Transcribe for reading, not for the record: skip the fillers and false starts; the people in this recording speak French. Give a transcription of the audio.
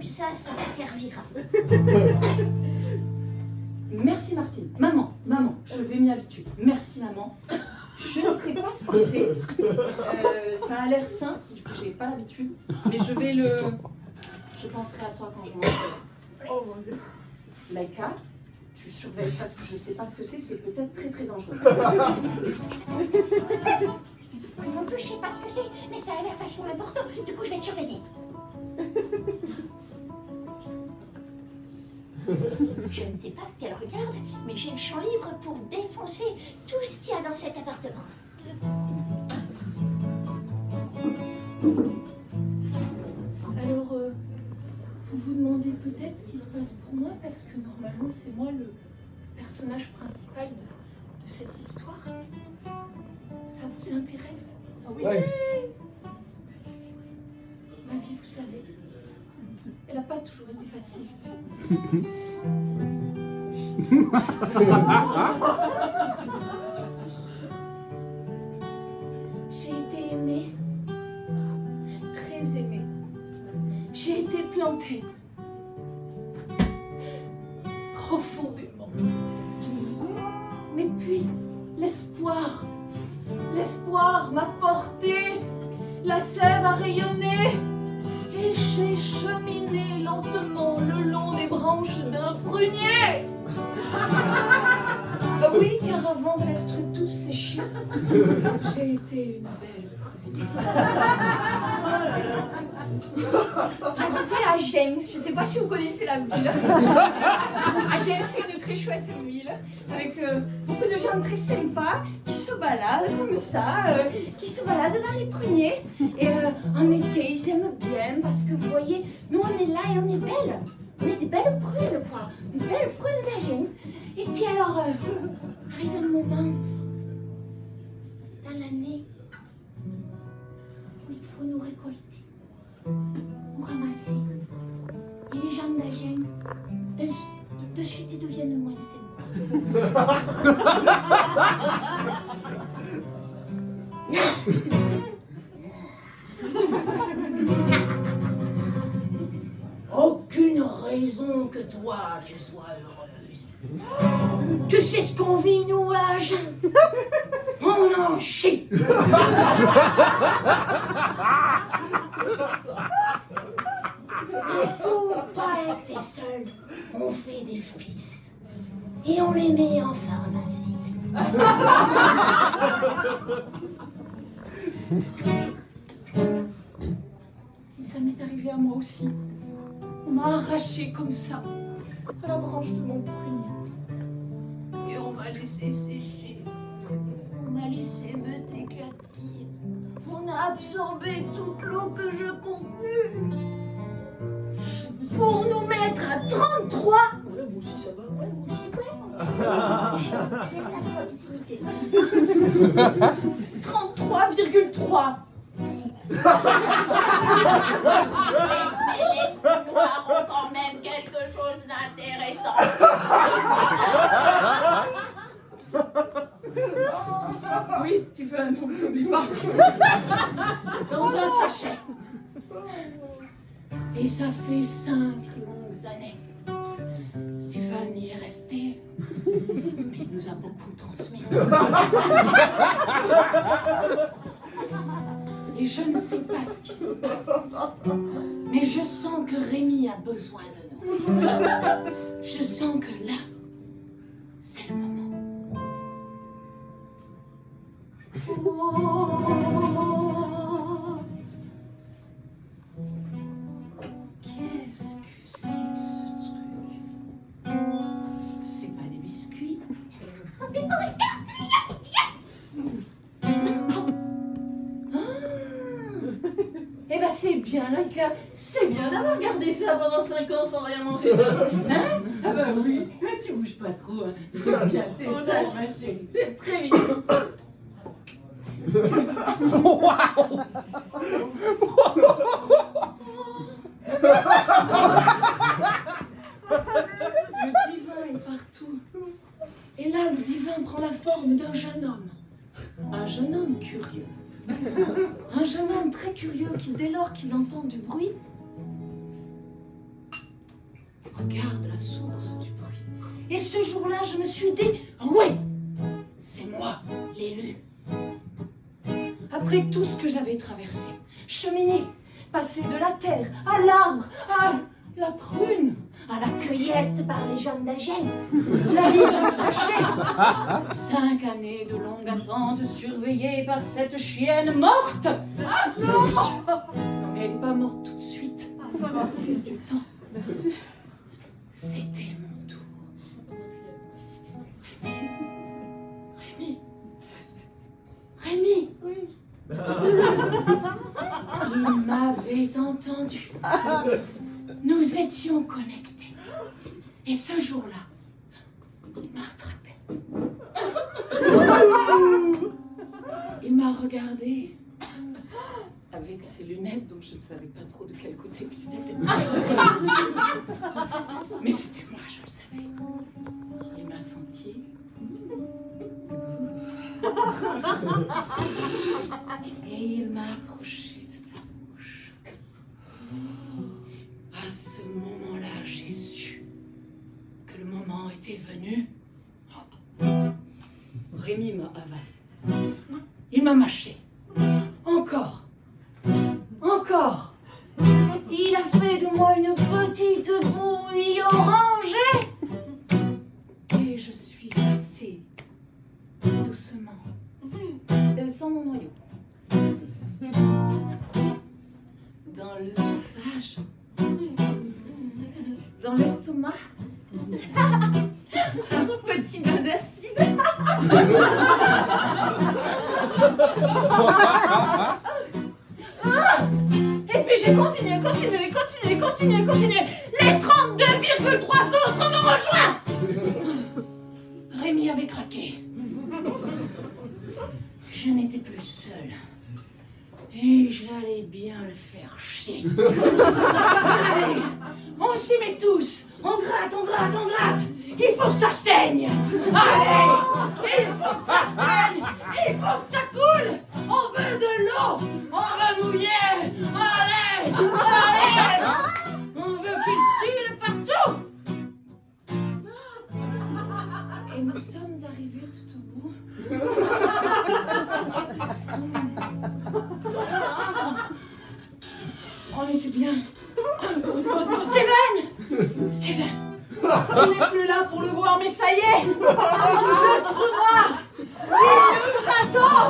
ça me servira. Merci Martine. Maman, je vais m'y habituer. Merci maman. Je ne sais pas ce que c'est. Ça a l'air sain, du coup j'ai pas l'habitude. Mais je vais le... Je penserai à toi quand je mangerai. Oh mon Dieu. Laïka, tu surveilles parce que je sais pas ce que c'est peut-être très très dangereux. Moi non plus, je sais pas ce que c'est, mais ça a l'air vachement important. Du coup, je vais te surveiller. Je ne sais pas ce qu'elle regarde, mais j'ai le champ libre pour défoncer tout ce qu'il y a dans cet appartement. Alors, vous vous demandez peut-être ce qui se passe pour moi parce que normalement c'est moi le personnage principal de cette histoire. Ça vous intéresse? Ah oui. Ouais. Ma vie, vous savez, elle n'a pas toujours été facile. J'ai été aimée, très aimée. J'ai été plantée, profondément. Mais puis, l'espoir m'a porté, la sève a rayonné, et j'ai cheminé lentement le long des branches d'un prunier. Oui, car avant d'être tout séché, j'ai été une belle prunier. Habité à Gênes, je ne sais pas si vous connaissez la ville. À Gênes, c'est une très chouette ville, avec beaucoup de gens très sympas qui se baladent comme ça, qui se baladent dans les pruniers. Et en été, ils aiment bien parce que vous voyez, nous on est là et on est belles. On est des belles prunes, quoi. Des belles prunes de la Gênes. Et puis alors, arrive un moment dans l'année où il faut nous récolter, nous ramasser. Et les gens de la Gênes, de suite, ils deviennent moins sympas. Aucune raison que toi, tu sois heureuse. Tu sais ce qu'on vit, nous, à Gênes? On en chie. Pour pas être les seuls, on fait des fils. Et on les met en pharmacie. Et ça m'est arrivé à moi aussi. On m'a arraché comme ça, à la branche de mon prunier. Et on m'a laissé sécher. On m'a laissé me décatir. On a absorbé toute l'eau que je contenais. Pour nous mettre à 33. Ouais, moi aussi ça va. Ouais, moi aussi, ouais. J'aime la proximité. 33,3. Mais les trous noirs ont quand même quelque chose d'intéressant. Oui, Stephen, on ne t'oublie pas. Dans un sachet. Et ça fait 5 longues années. Stephen y est resté, mais il nous a beaucoup transmis. Et je ne sais pas ce qui se passe, mais je sens que Rémi a besoin de nous. Je sens que là, c'est le moment. Qu'est-ce que c'est ce truc? C'est pas des biscuits? Eh ben c'est bien, Laïka, c'est bien d'avoir gardé ça pendant 5 ans sans rien manger d'autre. Hein? Ah bah oui, mais tu bouges pas trop, hein. C'est bien, t'es sage, ma chérie, t'es très mignon. Le divin est partout. Et là, le divin prend la forme d'un jeune homme. Un jeune homme curieux. Un jeune homme très curieux qui, dès lors qu'il entend du bruit, regarde la source du bruit. Et ce jour-là, je me suis dit, oui, c'est moi, l'élu. Après tout ce que j'avais traversé, cheminé, passé de la terre à l'arbre, à la prune, à la cueillette par les jeunes d'Agen, la mise en sachet. 5 années de longue attente surveillée par cette chienne morte. Non, mais elle n'est pas morte tout de suite. Ça va. Du temps. Merci. C'était mon tour. Rémi. Rémi. Oui. Il m'avait entendu. Nous étions connectés. Et ce jour-là, il m'a attrapé. Il m'a regardé avec ses lunettes, donc je ne savais pas trop de quel côté, puis c'était peut-être très mais c'était moi, je le savais. Il m'a senti. Et il m'a approché de sa bouche. À ce moment-là, j'ai su que le moment était venu. Rémi m'a avalé. Il m'a mâché. Encore. Encore. Il a fait de moi une petite bouillie orangée. Et je suis passée doucement, sans mon noyau, dans l'œsophage, dans l'estomac, un petit bain d'acide. Et puis j'ai continué. Les 32,3 autres m'ont rejoint. Rémi avait craqué. Je n'étais plus seule. Et j'allais bien le faire chier. Allez, on s'y met tous. On gratte. Il faut que ça saigne. Allez, il faut que ça saigne. Il faut que ça coule. On veut de l'eau. On veut mouiller. Allez. On veut qu'il sue partout. Et nous sommes arrivés tout au bout. On était bien. Steven, je n'ai plus là pour le voir, mais ça y est, le trou noir, il nous attend.